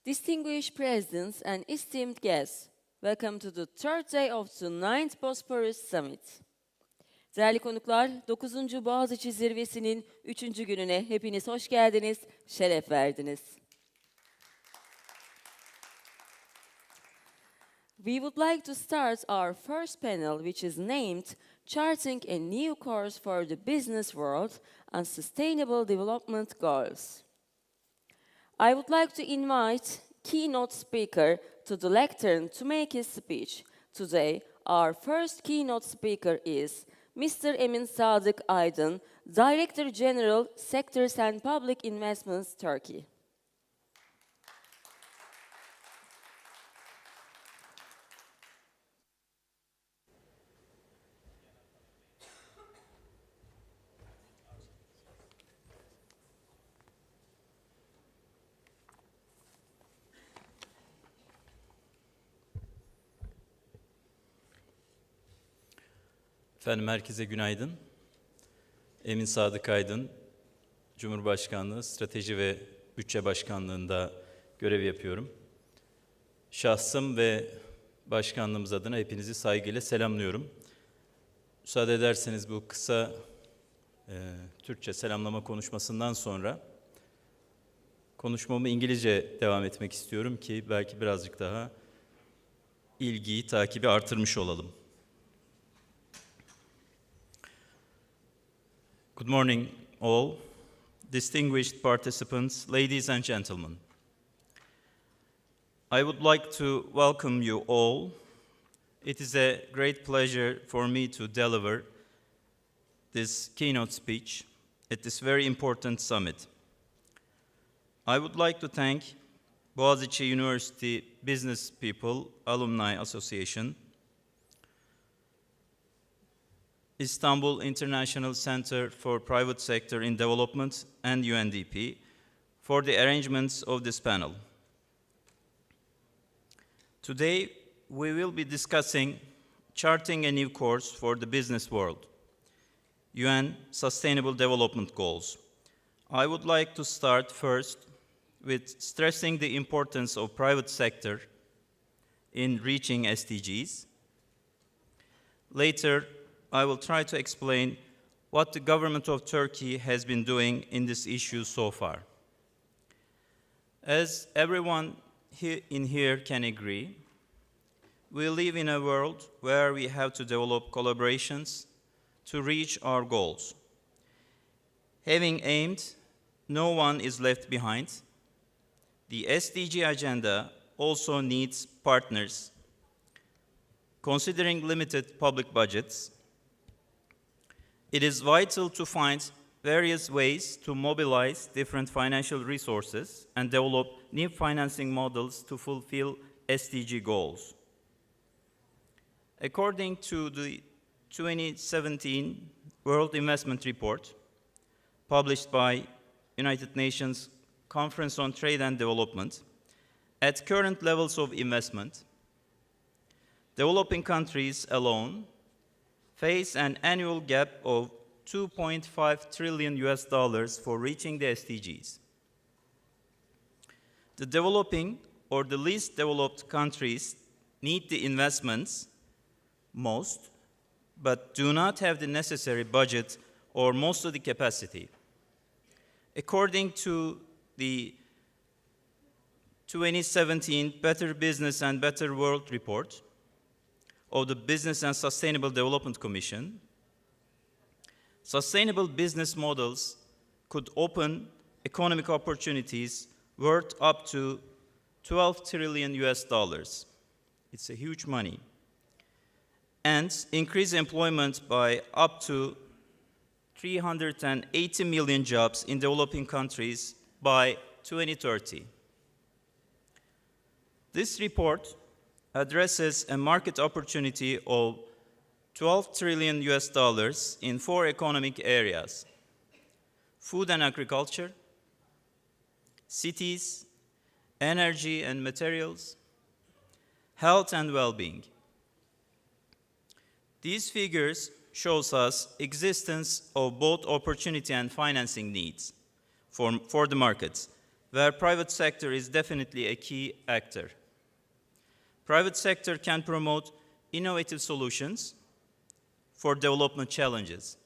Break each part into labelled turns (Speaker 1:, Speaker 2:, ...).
Speaker 1: Distinguished presidents and esteemed guests, welcome to the third day of the 9th Bosphorus Summit. Değerli konuklar, 9. Boğaziçi Zirvesi'nin 3. gününe hepiniz hoş geldiniz, şeref verdiniz. We would like to start our first panel, which is named Charting a New Course for the Business World and Sustainable Development Goals. I would like to invite keynote speaker to the lectern to make his speech. Today, our first keynote speaker is Mr. Emin Sadık Aydın, Director General, Sectors and Public Investments, Turkey.
Speaker 2: Efendim herkese günaydın. Emin Sadık Aydın, Cumhurbaşkanlığı Strateji ve Bütçe Başkanlığı'nda görev yapıyorum. Şahsım ve başkanlığımız adına hepinizi saygıyla selamlıyorum. Müsaade ederseniz bu kısa Türkçe selamlama konuşmasından sonra konuşmamı İngilizce devam etmek istiyorum ki belki birazcık daha ilgiyi, takibi artırmış olalım. Good morning, all. Distinguished participants, ladies and gentlemen. I would like to welcome you all. It is a great pleasure for me to deliver this keynote speech at this very important summit. I would like to thank Boğaziçi University Business People Alumni Association, Istanbul International Center for Private Sector in Development, and UNDP for the arrangements of this panel. Today, we will be discussing charting a new course for the business world, UN Sustainable Development Goals. I would like to start first with stressing the importance of private sector in reaching SDGs. Later, I will try to explain what the government of Turkey has been doing in this issue so far. As everyone in here can agree, we live in a world where we have to develop collaborations to reach our goals. Having aimed, no one is left behind. The SDG agenda also needs partners. Considering limited public budgets, it is vital to find various ways to mobilize different financial resources and develop new financing models to fulfill SDG goals. According to the 2017 World Investment Report, published by United Nations Conference on Trade and Development, at current levels of investment, developing countries alone face an annual gap of $2.5 trillion for reaching the SDGs. The developing or the least developed countries need the investments most, but do not have the necessary budget or most of the capacity. According to the 2017 Better Business and Better World report of the Business and Sustainable Development Commission, sustainable business models could open economic opportunities worth up to $12 trillion. It's a huge money. And increase employment by up to 380 million jobs in developing countries by 2030. This report addresses a market opportunity of $12 trillion in 4 economic areas: food and agriculture, cities, energy and materials, health and well-being. These figures shows us existence of both opportunity and financing needs for the markets, where private sector is definitely a key actor. Private sector can promote innovative solutions for development challenges,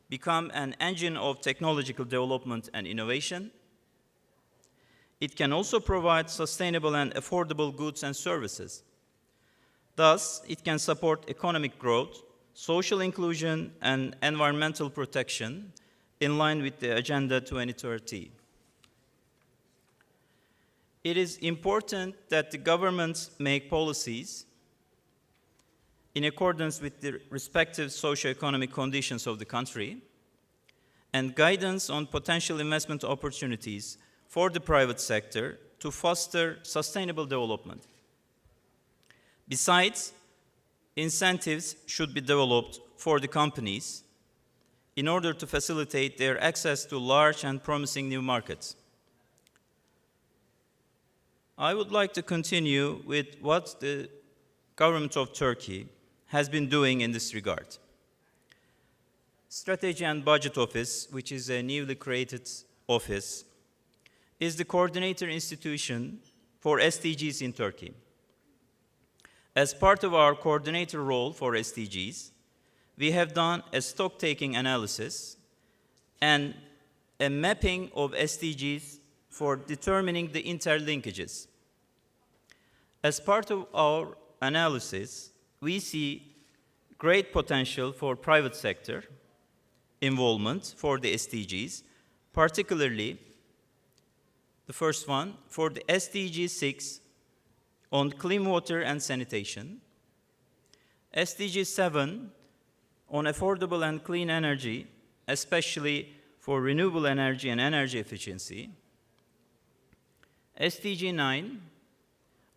Speaker 2: become an engine of technological development and innovation. It can also provide sustainable and affordable goods and services. Thus, it can support economic growth, social inclusion, and environmental protection in line with the Agenda 2030. It is important that the governments make policies in accordance with the respective socio-economic conditions of the country and guidance on potential investment opportunities for the private sector to foster sustainable development. Besides, incentives should be developed for the companies in order to facilitate their access to large and promising new markets. I would like to continue with what the government of Turkey has been doing in this regard. Strategy and Budget Office, which is a newly created office, is the coordinator institution for SDGs in Turkey. As part of our coordinator role for SDGs, we have done a stock-taking analysis and a mapping of SDGs for determining the interlinkages. As part of our analysis, we see great potential for private sector involvement for the SDGs, particularly the first one for the SDG 6 on clean water and sanitation, SDG 7 on affordable and clean energy, especially for renewable energy and energy efficiency, SDG 9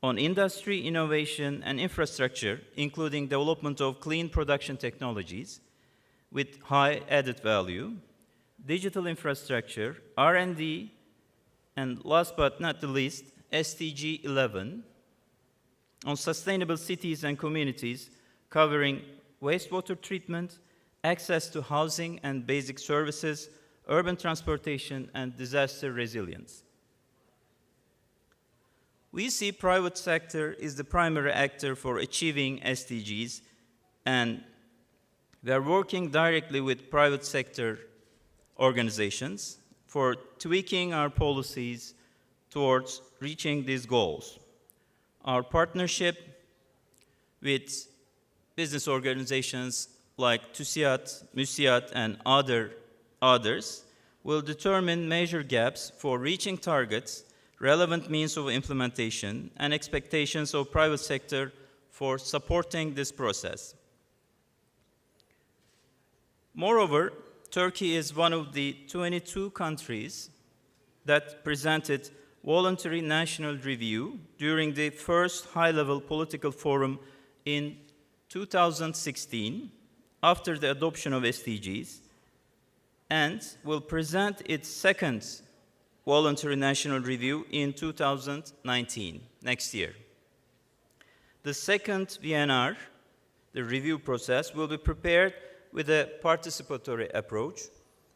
Speaker 2: on industry, innovation, and infrastructure, including development of clean production technologies with high added value, digital infrastructure, R&D, and last but not the least, SDG 11 on sustainable cities and communities, covering wastewater treatment, access to housing and basic services, urban transportation, and disaster resilience. We see private sector is the primary actor for achieving SDGs, and we are working directly with private sector organizations for tweaking our policies towards reaching these goals. Our partnership with business organizations like TÜSİAD, MÜSİAD, and others will determine major gaps for reaching targets, relevant means of implementation, and expectations of private sector for supporting this process. Moreover, Turkey is one of the 22 countries that presented voluntary national review during the first high-level political forum in 2016 after the adoption of SDGs, and will present its second voluntary national review in 2019, next year. The second VNR, the review process, will be prepared with a participatory approach.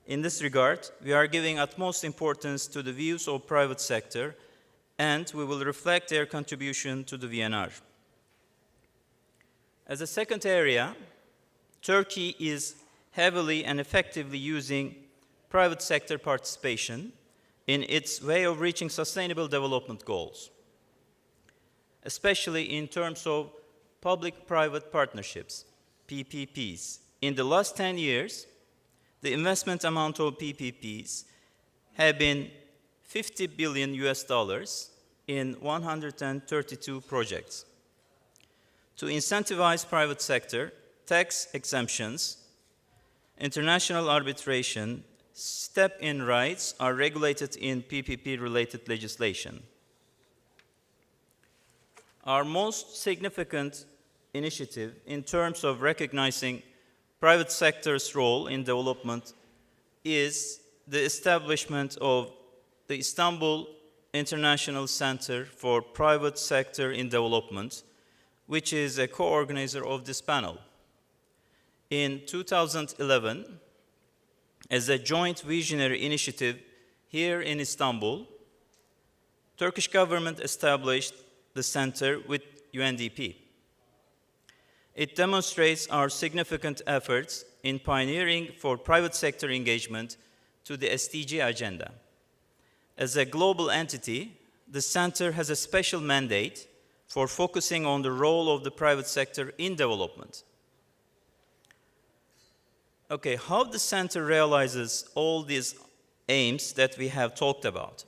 Speaker 2: In this regard, we are giving utmost importance to the views of private sector, and we will reflect their contribution to the VNR. As a second area, Turkey is heavily and effectively using private sector participation in its way of reaching sustainable development goals, especially in terms of public-private partnerships, PPPs. In the last 10 years, the investment amount of PPPs have been $50 billion in 132 projects. To incentivize private sector, tax exemptions, international arbitration, step-in rights are regulated in PPP-related legislation. Our most significant initiative in terms of recognizing private sector's role in development is the establishment of the Istanbul International Center for Private Sector in Development, which is a co-organizer of this panel. In 2011, as a joint visionary initiative here in Istanbul, Turkish government established the center with UNDP. It demonstrates our significant efforts in pioneering for private sector engagement to the SDG agenda. As a global entity, the center has a special mandate for focusing on the role of the private sector in development. Okay, how the center realizes all these aims that we have talked about?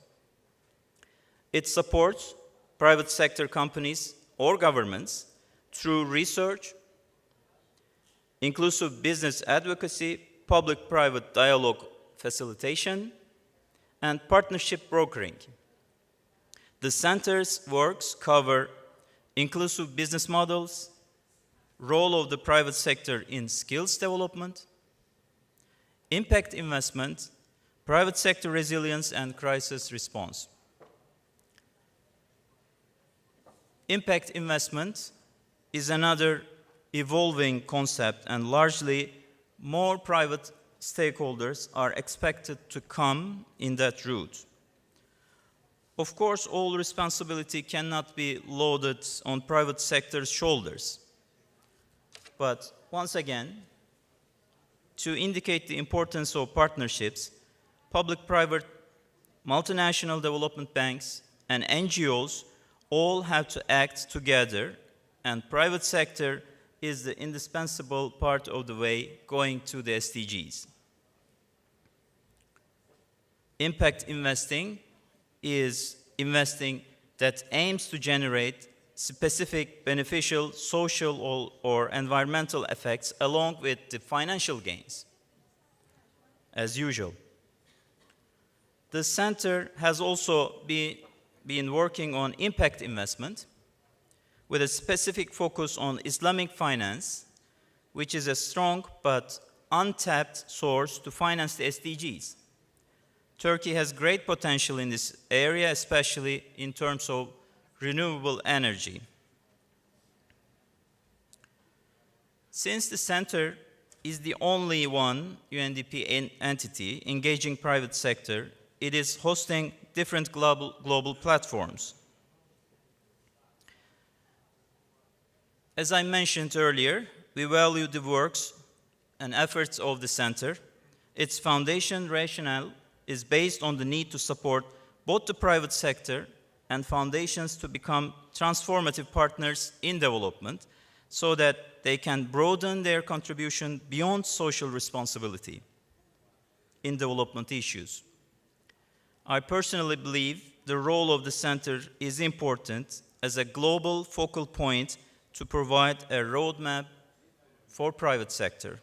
Speaker 2: It supports private sector companies or governments through research, inclusive business advocacy, public-private dialogue facilitation, and partnership brokering. The center's works cover inclusive business models, role of the private sector in skills development, impact investment, private sector resilience, and crisis response. Impact investment is another evolving concept, and largely more private stakeholders are expected to come in that route. Of course, all responsibility cannot be loaded on private sector's shoulders. But once again, to indicate the importance of partnerships, public-private, multinational development banks, and NGOs all have to act together, and private sector is the indispensable part of the way going to the SDGs. Impact investing is investing that aims to generate specific beneficial social or environmental effects along with the financial gains, as usual. The center has also been working on impact investment with a specific focus on Islamic finance, which is a strong but untapped source to finance the SDGs. Turkey has great potential in this area, especially in terms of renewable energy. Since the center is the only one UNDP entity engaging private sector, it is hosting different global platforms. As I mentioned earlier, we value the works and efforts of the center. Its foundation rationale is based on the need to support both the private sector and foundations to become transformative partners in development so that they can broaden their contribution beyond social responsibility in development issues. I personally believe the role of the center is important as a global focal point to provide a roadmap for private sector.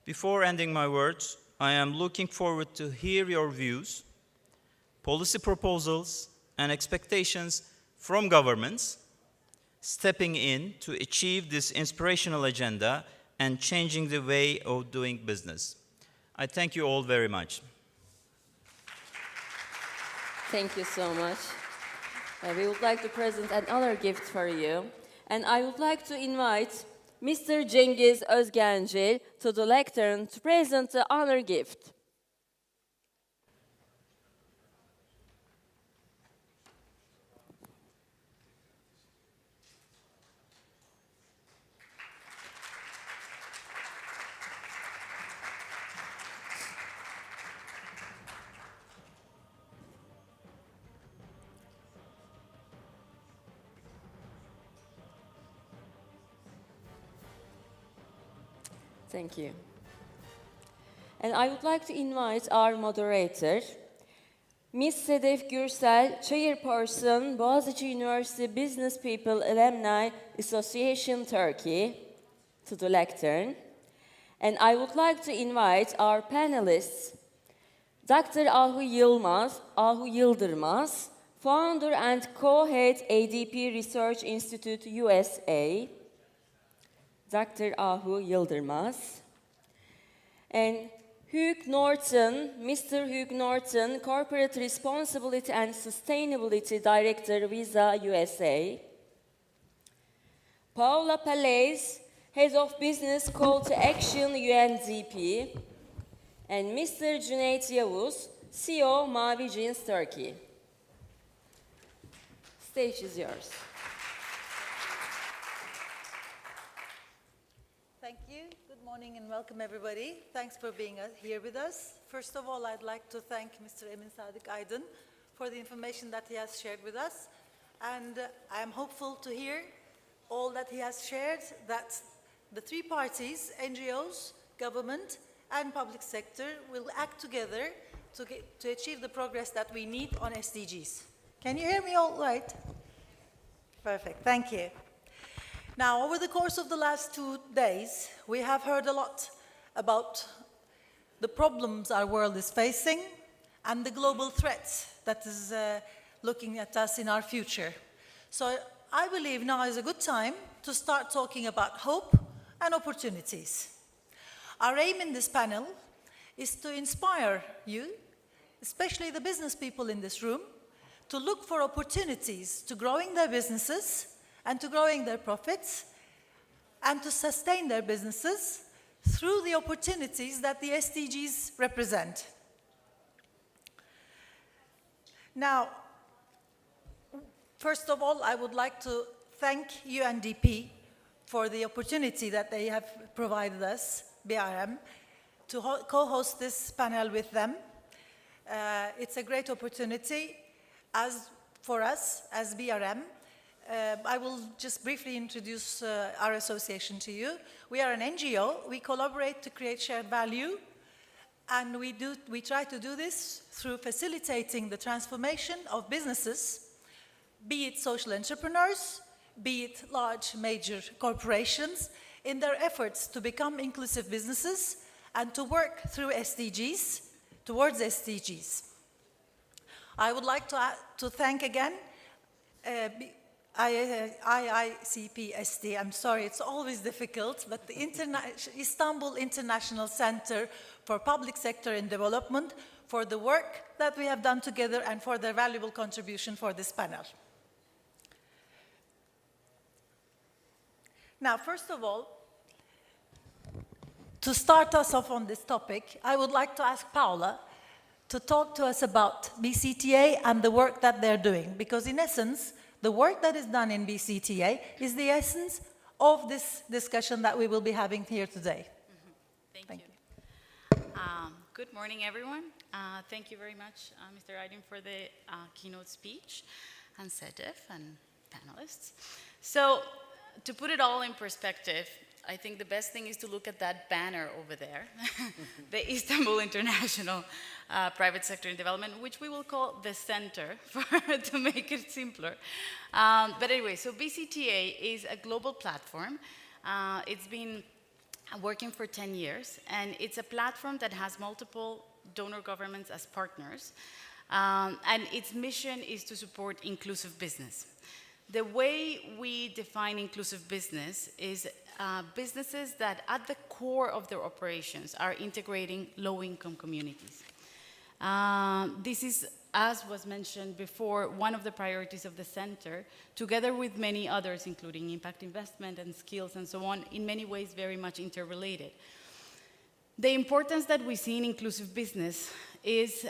Speaker 2: Before ending my words, I am looking forward to hear your views, policy proposals, and expectations from governments stepping in to achieve this inspirational agenda and changing the way of doing business. I thank you all very much.
Speaker 1: Thank you so much. We would like to present another gift for you. And I would like to invite Mr. Cengiz Özgencil to the lectern to present the honor gift. Thank you. And I would like to invite our moderator, Ms. Sedef Gürsel, Chairperson, Boğaziçi University Business People Alumni Association Turkey, to the lectern. And I would like to invite our panelists, Dr. Ahu Yıldırmaz, founder and co-head ADP Research Institute USA, Dr. Ahu Yıldırmaz, and Hugh Norton, Mr. Hugh Norton, Corporate Responsibility and Sustainability Director, Wizza USA, Paula Palais, Head of Business Call to Action, UNDP, and Mr. Cüneyt Yavuz, CEO, Mavi Jeans Turkey. Stage is yours.
Speaker 3: Thank you. Good morning and welcome, everybody. Thanks for being here with us. First of all, I'd like to thank Mr. Emin Sadık Aydın for the information that he has shared with us. And I am hopeful to hear all that he has shared, that the three parties, NGOs, government, and public sector, will act together to achieve the progress that we need on SDGs. Can you hear me all right? Perfect. Thank you. Now, over the course of the last 2 days, we have heard a lot about the problems our world is facing and the global threats that is looking at us in our future. So I believe now is a good time to start talking about hope and opportunities. Our aim in this panel is to inspire you, especially the business people in this room, to look for opportunities to growing their businesses and to growing their profits, and to sustain their businesses through the opportunities that the SDGs represent. Now, first of all, I would like to thank UNDP for the opportunity that they have provided us, BRM, to co-host this panel with them. It's a great opportunity for us as BRM. I will just briefly introduce our association to you. We are an NGO. We collaborate to create shared value, and we try to do this through facilitating the transformation of businesses, be it social entrepreneurs, be it large major corporations, in their efforts to become inclusive businesses and to work through SDGs, towards SDGs. I would like to thank again IICPSD, I'm sorry, it's always difficult, but the Istanbul International Center for Public Sector and Development for the work that we have done together and for their valuable contribution for this panel. Now, first of all, to start us off on this topic, I would like to ask Paula to talk to us about BCTA and the work that they're doing, because in essence, the work that is done in BCTA is the essence of this discussion that we will be having here today.
Speaker 4: Mm-hmm. Thank you. Good morning, everyone. Thank you very much, Mr. Aydın, for the keynote speech, and Sedef and panelists. So, to put it all in perspective, I think the best thing is to look at that banner over there, the Istanbul International Private Sector in Development, which we will call the center to make it simpler. But anyway, so BCTA is a global platform. It's been working for 10 years, and it's a platform that has multiple donor governments as partners. And its mission is to support inclusive business. The way we define inclusive business is businesses that at the core of their operations are integrating low-income communities. This is, as was mentioned before, one of the priorities of the center, together with many others, including impact investment and skills and so on, in many ways very much interrelated. The importance that we see in inclusive business is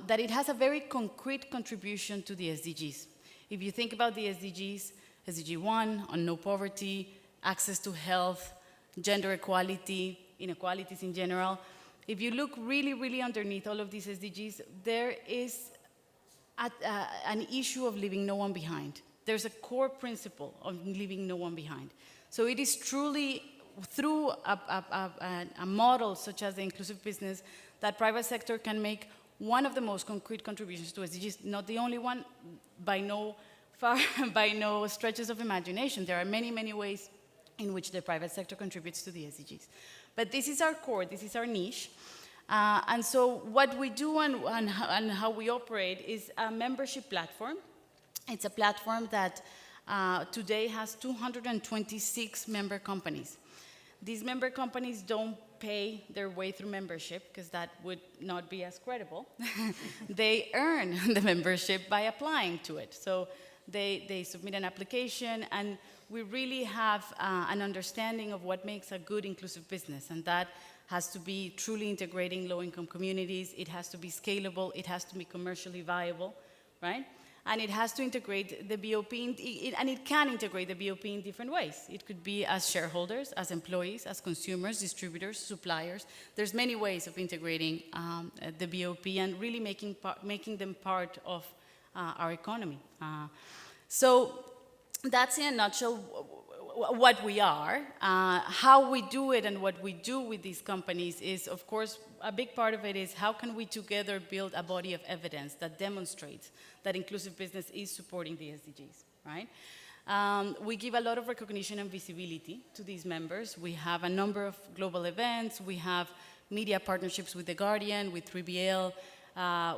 Speaker 4: that it has a very concrete contribution to the SDGs. If you think about the SDGs, SDG 1 on no poverty, access to health, gender equality, inequalities in general, if you look really, really underneath all of these SDGs, there is an issue of leaving no one behind. There's a core principle of leaving no one behind. So it is truly through a model such as the inclusive business that private sector can make one of the most concrete contributions to SDGs, not the only one, by no stretches of imagination. There are many, many ways in which the private sector contributes to the SDGs. But this is our core, this is our niche. And so what we do and how we operate is a membership platform. It's a platform that today has 226 member companies. These member companies don't pay their way through membership, because that would not be as credible. They earn the membership by applying to it. So they submit an application, and we really have an understanding of what makes a good inclusive business, and that has to be truly integrating low-income communities. It has to be scalable. It has to be commercially viable, right? And it has to integrate the BOP, and it can integrate the BOP in different ways. It could be as shareholders, as employees, as consumers, distributors, suppliers. There's many ways of integrating the BOP and really making them part of our economy. So that's in a nutshell what we are. How we do it and what we do with these companies is, of course, a big part of it is how can we together build a body of evidence that demonstrates that inclusive business is supporting the SDGs, right? We give a lot of recognition and visibility to these members. We have a number of global events. We have media partnerships with The Guardian, with 3BL.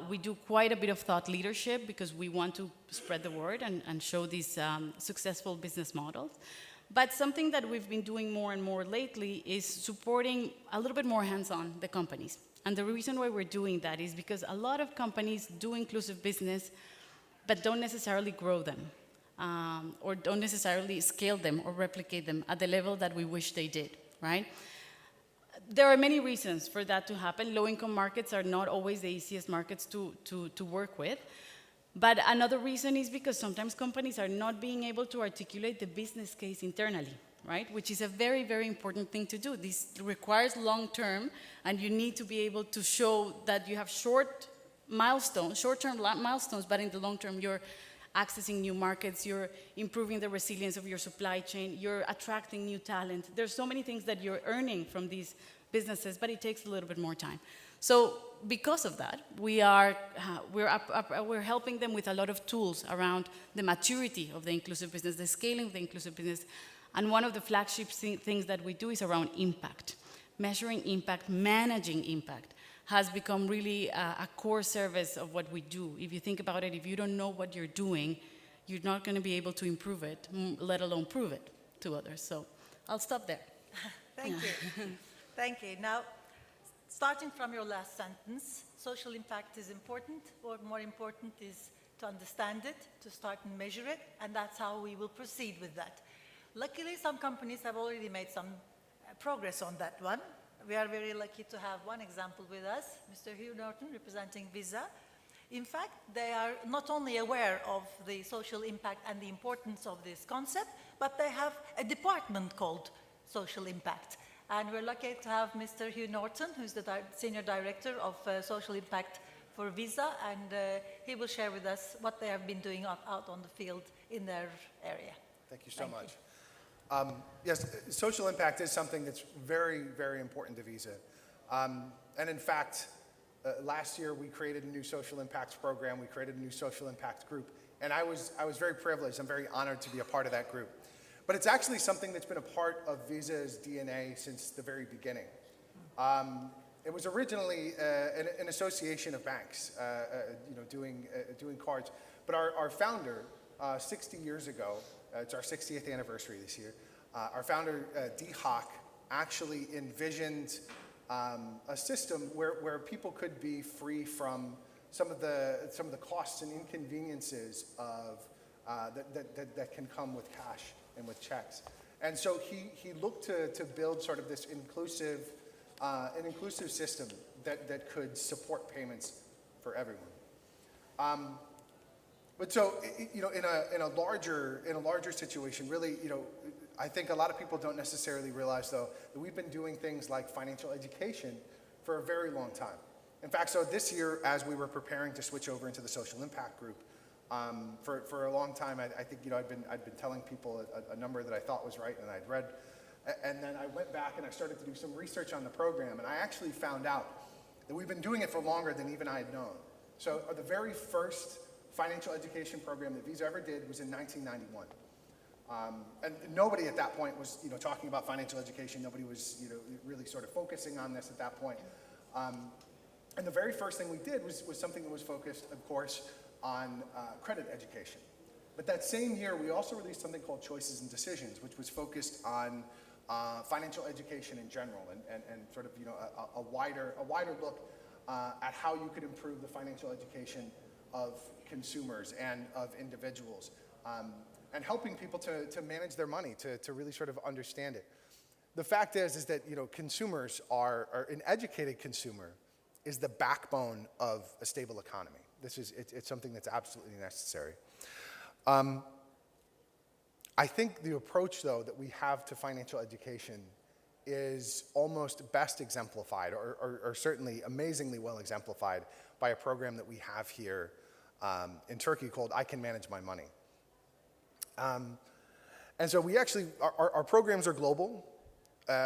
Speaker 4: We do quite a bit of thought leadership because we want to spread the word and show these successful business models. But something that we've been doing more and more lately is supporting a little bit more hands-on the companies. And the reason why we're doing that is because a lot of companies do inclusive business, but don't necessarily grow them, or don't necessarily scale them or replicate them at the level that we wish they did, right? There are many reasons for that to happen. Low-income markets are not always the easiest markets to work with. But another reason is because sometimes companies are not being able to articulate the business case internally, right? Which is a very, very important thing to do. This requires long-term, and you need to be able to show that you have short-term milestones, but in the long term, you're accessing new markets, you're improving the resilience of your supply chain, you're attracting new talent. There's so many things that you're earning from these businesses, but it takes a little bit more time. So because of that, we're helping them with a lot of tools around the maturity of the inclusive business, the scaling of the inclusive business. And one of the flagship things that we do is around impact. Measuring impact, managing impact has become really a core service of what we do. If you think about it, if you don't know what you're doing, you're not going to be able to improve it, let alone prove it to others. So I'll stop there.
Speaker 3: Thank you. Thank you. Now, starting from your last sentence, social impact is important, or more important is to understand it, to start and measure it, and that's how we will proceed with that. Luckily, some companies have already made some progress on that one. We are very lucky to have one example with us, Mr. Hugh Norton, representing Wizza. In fact, they are not only aware of the social impact and the importance of this concept, but they have a department called Social Impact. And we're lucky to have Mr. Hugh Norton, who's the Senior Director of Social Impact for Wizza, and he will share with us what they have been doing out on the field in their area.
Speaker 5: Thank you so much. Yes, social impact is something that's very, very important to Wizza. And in fact, last year we created a new social impacts program. We created a new social impact group. And I was very privileged. I'm very honored to be a part of that group. But it's actually something that's been a part of Wizza's DNA since the very beginning. It was originally an association of banks, doing cards. But our founder, 60 years ago, it's our 60th anniversary this year, our founder, Dee Hock, actually envisioned a system where people could be free from some of the costs and inconveniences of that can come with cash and with checks. And so he looked to build sort of this inclusive system that could support payments for everyone. But so, in a larger situation, really, I think a lot of people don't necessarily realize, though, that we've been doing things like financial education for a very long time. In fact, so this year, as we were preparing to switch over into the social impact group, for a long time, I think, I'd been telling people a number that I thought was right and I'd read, and then I went back and I started to do some research on the program, and I actually found out that we've been doing it for longer than even I had known. So the very first financial education program that Wizza ever did was in 1991. And nobody at that point was, talking about financial education. Nobody was, really sort of focusing on this at that point. And the very first thing we did was something that was focused, of course, on credit education. But that same year, we also released something called Choices and Decisions, which was focused on financial education in general, and sort of, a wider look at how you could improve the financial education of consumers and of individuals, and helping people to manage their money, to really sort of understand it. the fact is that consumers are an educated consumer is the backbone of a stable economy. It's something that's absolutely necessary. I think the approach, though, that we have to financial education is almost best exemplified, or certainly amazingly well exemplified, by a program that we have here in Turkey called I Can Manage My Money. And so we actually, our programs are global.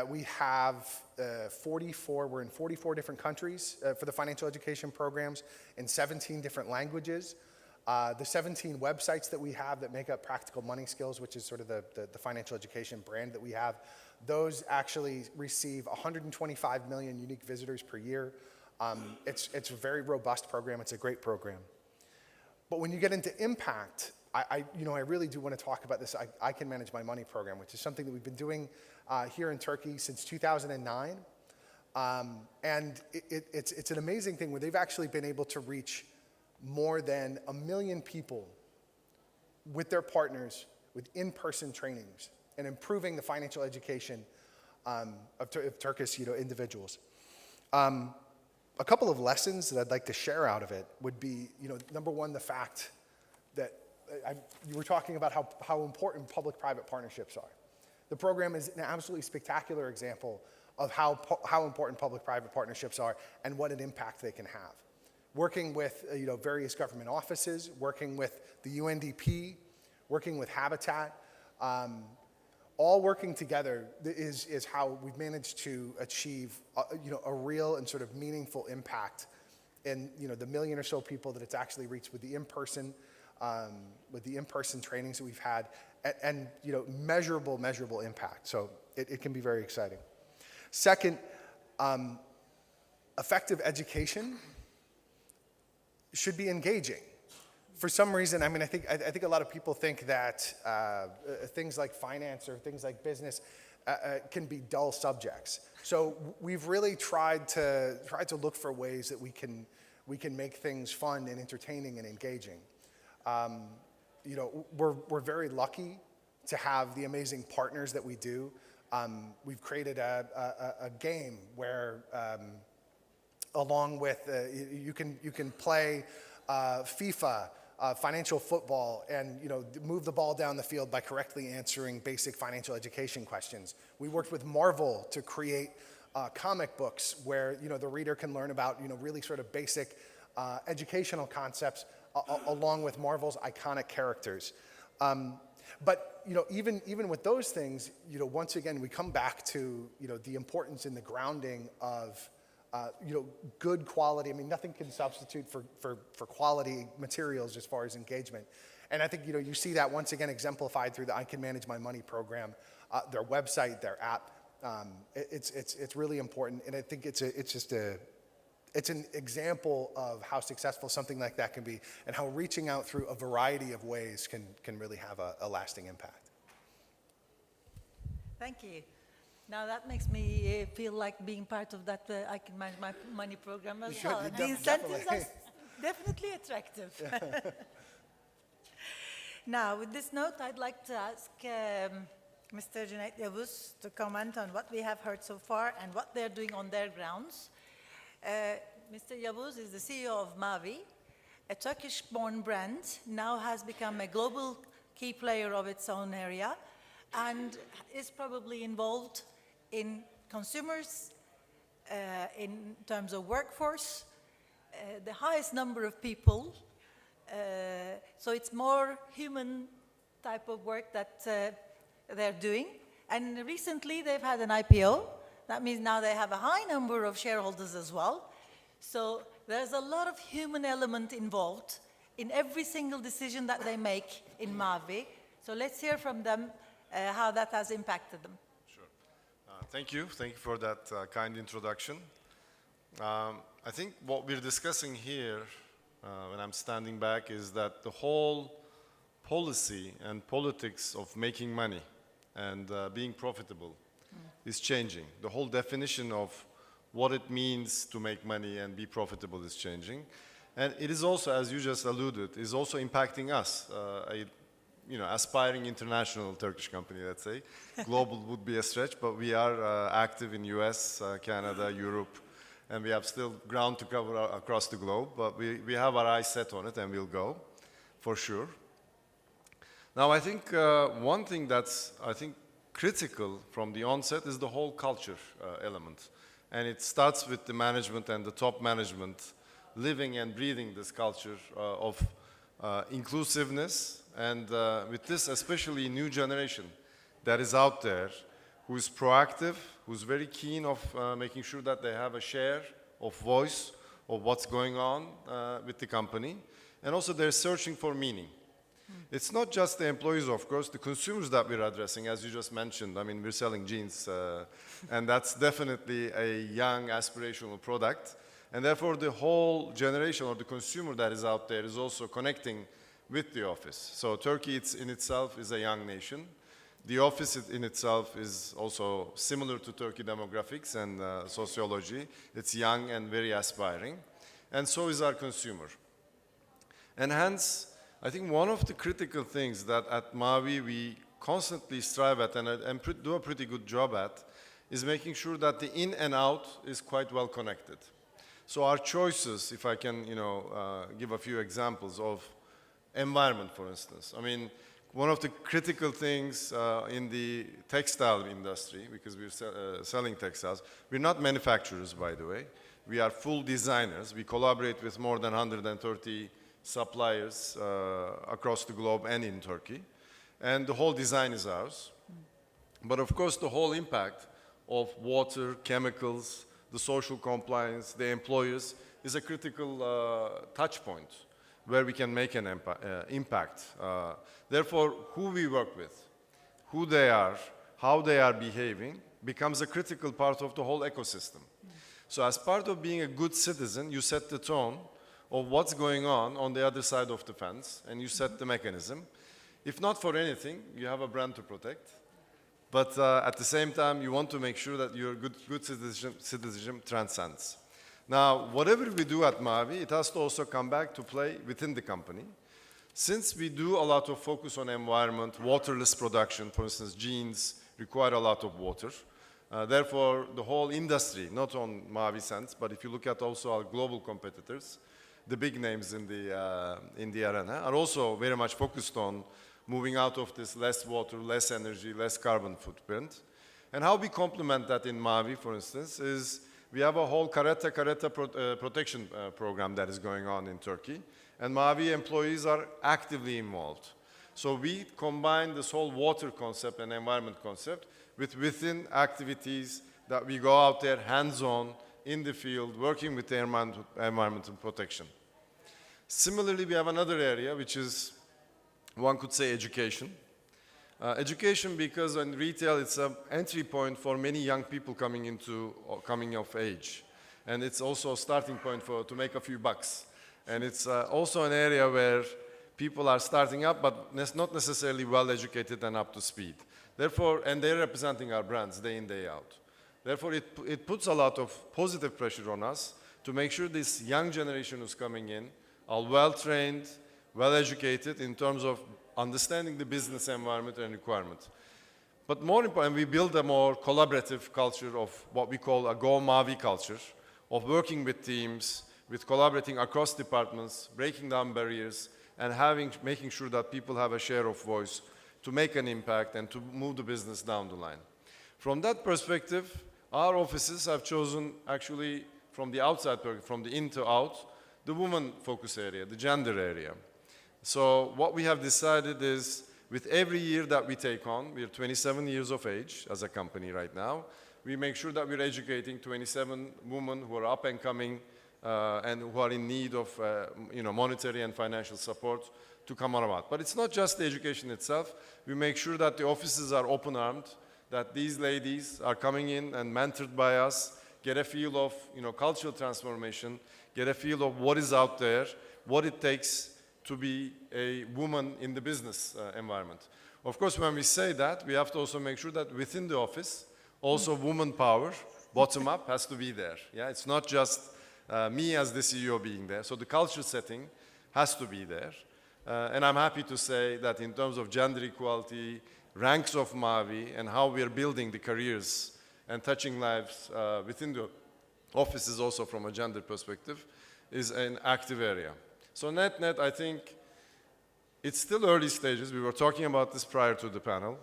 Speaker 5: We have we're in 44 different countries for the financial education programs in 17 different languages. The 17 websites that we have that make up Practical Money Skills, which is sort of the financial education brand that we have, those actually receive 125 million unique visitors per year. It's a very robust program. It's a great program. But when you get into impact, I really do want to talk about this I Can Manage My Money program, which is something that we've been doing here in Turkey since 2009. And it's an amazing thing where they've actually been able to reach more than 1 million people with their partners with in-person trainings and improving the financial education of Turkish individuals. A couple of lessons that I'd like to share out of it would be, number one, the fact that you were talking about how important public-private partnerships are. The program is an absolutely spectacular example of how important public-private partnerships are and what an impact they can have. Working with various government offices, working with the UNDP, working with Habitat, all working together is how we've managed to achieve a real and sort of meaningful impact in the million or so people that it's actually reached with the in-person trainings that we've had, and measurable impact. So it can be very exciting. Second, effective education should be engaging. For some reason, I think a lot of people think that things like finance or things like business can be dull subjects. So we've really tried to look for ways that we can make things fun and entertaining and engaging. We're very lucky to have the amazing partners that we do. We've created a game where, along with you can play FIFA, financial football, and move the ball down the field by correctly answering basic financial education questions. We worked with Marvel to create comic books where the reader can learn about really sort of basic educational concepts along with Marvel's iconic characters. But even with those things, once again we come back to the importance and the grounding of good quality. Nothing can substitute for quality materials as far as engagement. And I think you see that once again exemplified through the I Can Manage My Money program, their website, their app. It's really important, and I think it's an example of how successful something like that can be, and how reaching out through a variety of ways can really have a lasting impact.
Speaker 3: Thank you. Now that makes me feel like being part of that I Can Manage My Money program as well. The incentives are definitely attractive. Now, with this note, I'd like to ask Mr. Cüneyt Yavuz to comment on what we have heard so far and what they're doing on their grounds. Mr. Yavuz is the CEO of Mavi, a Turkish-born brand, now has become a global key player of its own area, and is probably involved in consumers, in terms of workforce, the highest number of people. So it's more human type of work that they're doing. And recently they've had an IPO. That means now they have a high number of shareholders as well. So there's a lot of human element involved in every single decision that they make in Mavi. So let's hear from them how that has impacted them.
Speaker 6: Thank you for that kind introduction. I think what we're discussing here, when I'm standing back, is that the whole policy and politics of making money and being profitable is changing. The whole definition of what it means to make money and be profitable is changing. And it is also, as you just alluded, is also impacting us. aspiring international Turkish company, let's say. Global would be a stretch, but we are active in US, Canada, Europe, and we have still ground to cover across the globe, but we have our eyes set on it and we'll go, for sure. Now, I think one thing that's, critical from the onset is the whole culture element. And it starts with the management and the top management living and breathing this culture of inclusiveness, and with this especially new generation that is out there, who is proactive, who's very keen of making sure that they have a share of voice of what's going on with the company, and also they're searching for meaning. It's not just the employees, of course, the consumers that we're addressing, as you just mentioned. I mean, we're selling jeans, and that's definitely a young, aspirational product. And therefore, the whole generation or the consumer that is out there is also connecting with the office. So Turkey in itself is a young nation. The office in itself is also similar to Turkey demographics and sociology. It's young and very aspiring. And so is our consumer. And hence, I think one of the critical things that at Mavi we constantly strive at and do a pretty good job at is making sure that the in and out is quite well connected. So our choices, if I can, give a few examples of environment, for instance. I mean, one of the critical things in the textile industry, because we're selling textiles, we're not manufacturers, by the way. We are full designers. We collaborate with more than 130 suppliers across the globe and in Turkey. And the whole design is ours. But of course, the whole impact of water, chemicals, the social compliance, the employers is a critical touch point where we can make an impact. Therefore, who we work with, who they are, how they are behaving, becomes a critical part of the whole ecosystem. So as part of being a good citizen, you set the tone of what's going on the other side of the fence, and you set the mechanism. If not for anything, you have a brand to protect. But at the same time, you want to make sure that your good citizenship transcends. Now, whatever we do at Mavi, it has to also come back to play within the company. Since we do a lot of focus on environment, waterless production, for instance, jeans require a lot of water. Therefore, the whole industry, not on Mavi sense, but if you look at also our global competitors, the big names in the arena are also very much focused on moving out of this less water, less energy, less carbon footprint. And how we complement that in Mavi, for instance, is we have a whole Kareta protection program that is going on in Turkey. And Mavi employees are actively involved. So we combine this whole water concept and environment concept within activities that we go out there hands-on in the field, working with the environmental protection. Similarly, we have another area, which is, one could say, education. Education, because in retail, it's an entry point for many young people coming of age. And it's also a starting point to make a few bucks. And it's also an area where people are starting up, but not necessarily well educated and up to speed. Therefore, and they're representing our brands day in, day out. Therefore, it puts a lot of positive pressure on us to make sure this young generation who's coming in are well-trained, well-educated in terms of understanding the business environment and requirement. But more important, we build a more collaborative culture of what we call a Go Mavi culture, of working with teams, with collaborating across departments, breaking down barriers, and making sure that people have a share of voice to make an impact and to move the business down the line. From that perspective, our offices have chosen, actually, from the outside, from the in to out, the woman focus area, the gender area. So what we have decided is, with every year that we take on, we are 27 years of age as a company right now, we make sure that we're educating 27 women who are up and coming and who are in need of monetary and financial support to come out. But it's not just the education itself. We make sure that the offices are open-armed, that these ladies are coming in and mentored by us, get a feel of cultural transformation, get a feel of what is out there, what it takes to be a woman in the business environment. Of course, when we say that, we have to also make sure that within the office, also woman power, bottom up, has to be there. Yeah, it's not just me as the CEO being there. So the culture setting has to be there. And I'm happy to say that in terms of gender equality, ranks of Mavi, and how we are building the careers and touching lives within the offices also from a gender perspective, is an active area. So net, I think it's still early stages. We were talking about this prior to the panel.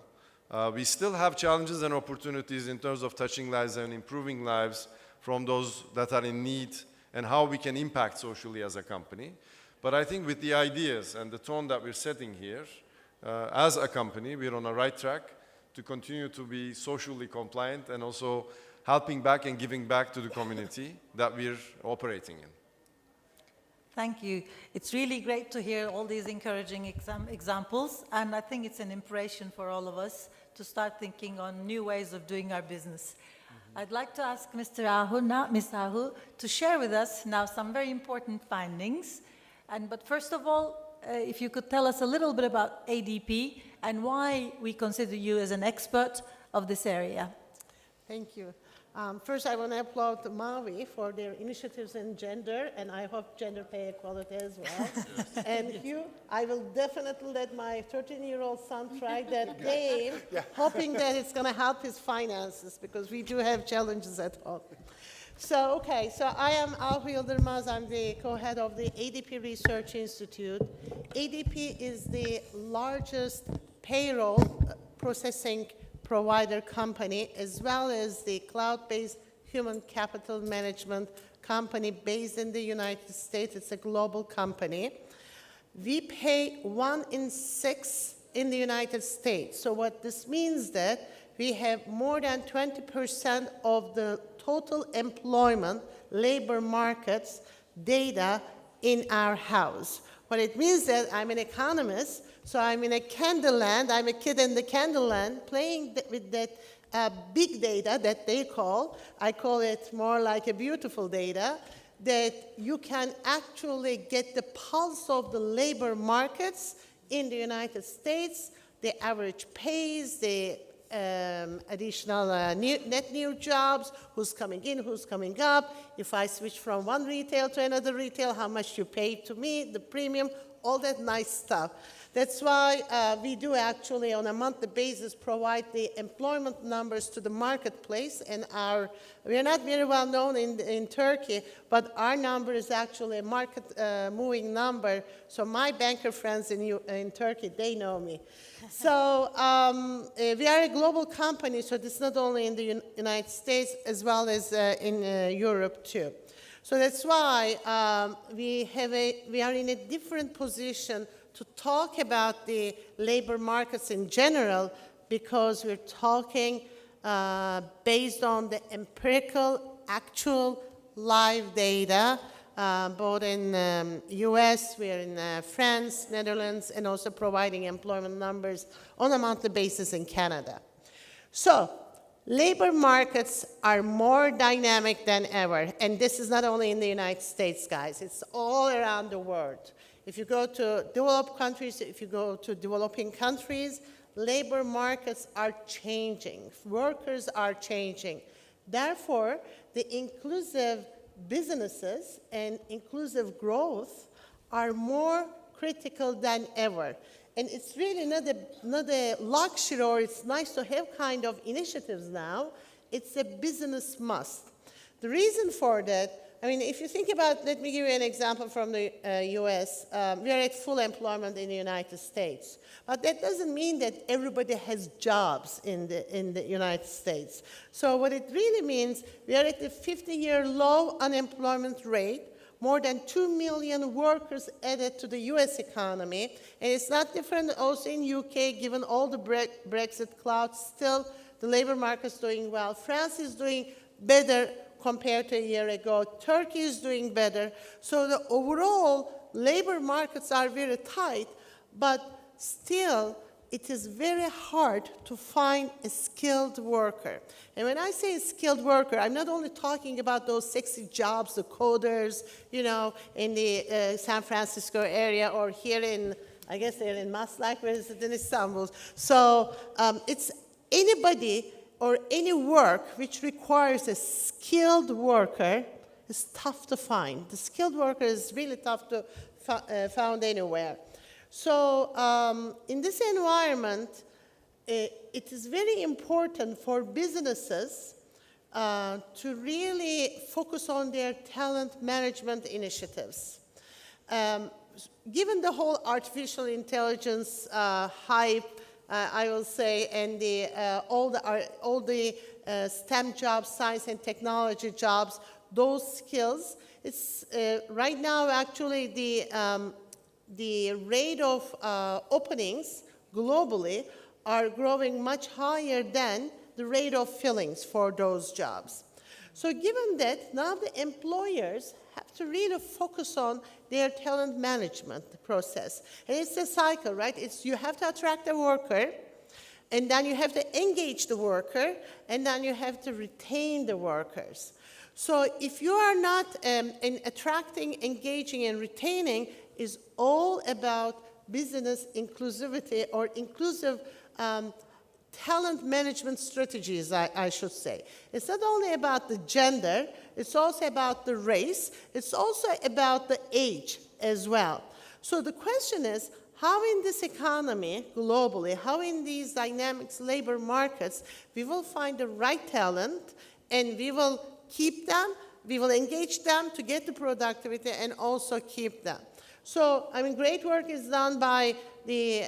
Speaker 6: We still have challenges and opportunities in terms of touching lives and improving lives from those that are in need and how we can impact socially as a company. But I think with the ideas and the tone that we're setting here, as a company, we're on the right track to continue to be socially compliant and also helping back and giving back to the community that we're operating in.
Speaker 3: Thank you. It's really great to hear all these encouraging examples, and I think it's an inspiration for all of us to start thinking on new ways of doing our business. I'd like to ask Ms. Ahu, to share with us now some very important findings. But first of all, if you could tell us a little bit about ADP and why we consider you as an expert of this area.
Speaker 7: Thank you. First, I want to applaud Mavi for their initiatives in gender, and I hope gender pay equality as well. And Hugh, I will definitely let my 13-year-old son try that game, hoping that it's going to help his finances, because we do have challenges at home. So, okay, so I am Ahu Yıldırmaz. I'm the co-head of the ADP Research Institute. ADP is the largest payroll processing provider company, as well as the cloud-based human capital management company based in the United States. It's a global company. We pay 1 in 6 in the United States. So what this means that we have more than 20% of the total employment, labor markets data in our house. What it means that I'm an economist, so I'm in a candle land, I'm a kid in the candle land, playing with that big data that they call, I call it more like a beautiful data, that you can actually get the pulse of the labor markets in the United States, the average pays, the additional net new jobs, who's coming in, who's coming up, if I switch from one retail to another retail, how much you pay to me, the premium, all that nice stuff. That's why we do actually on a monthly basis provide the employment numbers to the marketplace, and we're not very well known in Turkey, but our number is actually a market moving number. So my banker friends in Turkey, they know me. So we are a global company, so this is not only in the United States as well as in Europe too. So that's why we are in a different position to talk about the labor markets in general, because we're talking based on the empirical, actual, live data, both in US, we're in France, Netherlands, and also providing employment numbers on a monthly basis in Canada. So, labor markets are more dynamic than ever, and this is not only in the United States, guys, it's all around the world. If you go to developed countries, if you go to developing countries, labor markets are changing, workers are changing. Therefore, the inclusive businesses and inclusive growth are more critical than ever. And it's really not a luxury or it's nice to have kind of initiatives now. It's a business must. The reason for that, I mean, if you think about, let me give you an example from the US. We are at full employment in the United States. But that doesn't mean that everybody has jobs in the United States. So what it really means, we are at a 50-year low unemployment rate, more than 2 million workers added to the US economy. And it's not different also in UK, given all the Brexit clouds, still the labor market's doing well. France is doing better compared to a year ago. Turkey is doing better. So the overall labor markets are very tight, but still it is very hard to find a skilled worker. And when I say skilled worker, I'm not only talking about those sexy jobs, the coders, you know, in the San Francisco area or here in, I guess they're in Maslak, where is it, in Istanbul. So it's anybody or any work which requires a skilled worker is tough to find. The skilled worker is really tough to found anywhere. So in this environment, it is very important for businesses to really focus on their talent management initiatives. Given the whole artificial intelligence hype, I will say, and all the STEM jobs, science and technology jobs, those skills, it's right now actually the rate of openings globally are growing much higher than the rate of fillings for those jobs. So given that, now the employers have to really focus on their talent management process. And it's a cycle, right? It's you have to attract a worker, and then you have to engage the worker, and then you have to retain the workers. So if you are not in attracting, engaging, and retaining, is all about business inclusivity or inclusive talent management strategies, I should say. It's not only about the gender, it's also about the race, it's also about the age as well. So the question is, how in this economy globally, how in these dynamics labor markets, we will find the right talent and we will keep them, we will engage them to get the productivity and also keep them. So, I mean, great work is done by the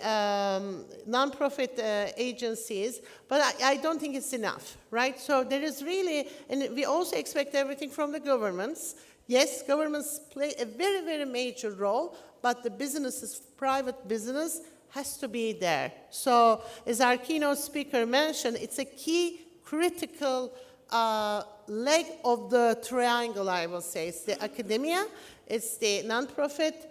Speaker 7: nonprofit agencies, but I don't think it's enough, right? So there is really, and we also expect everything from the governments. Yes, governments play a very, very major role, but the businesses, private business, has to be there. So, as our keynote speaker mentioned, it's a key critical leg of the triangle, I will say. It's the academia, it's the nonprofit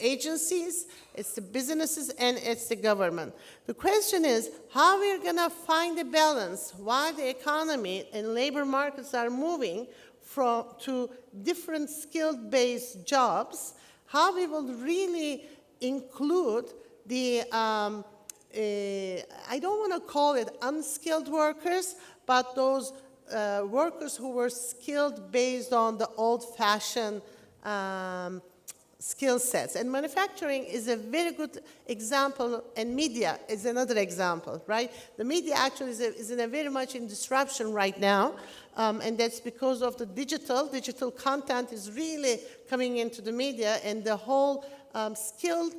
Speaker 7: agencies, it's the businesses, and it's the government. The question is how we're going to find a balance while the economy and labor markets are moving to different skill-based jobs, how we will really include the, I don't want to call it unskilled workers, but those workers who were skilled based on the old-fashioned skill sets. And manufacturing is a very good example, and media is another example, right? The media actually is in a very much in disruption right now, and that's because of the digital content is really coming into the media, and the whole skilled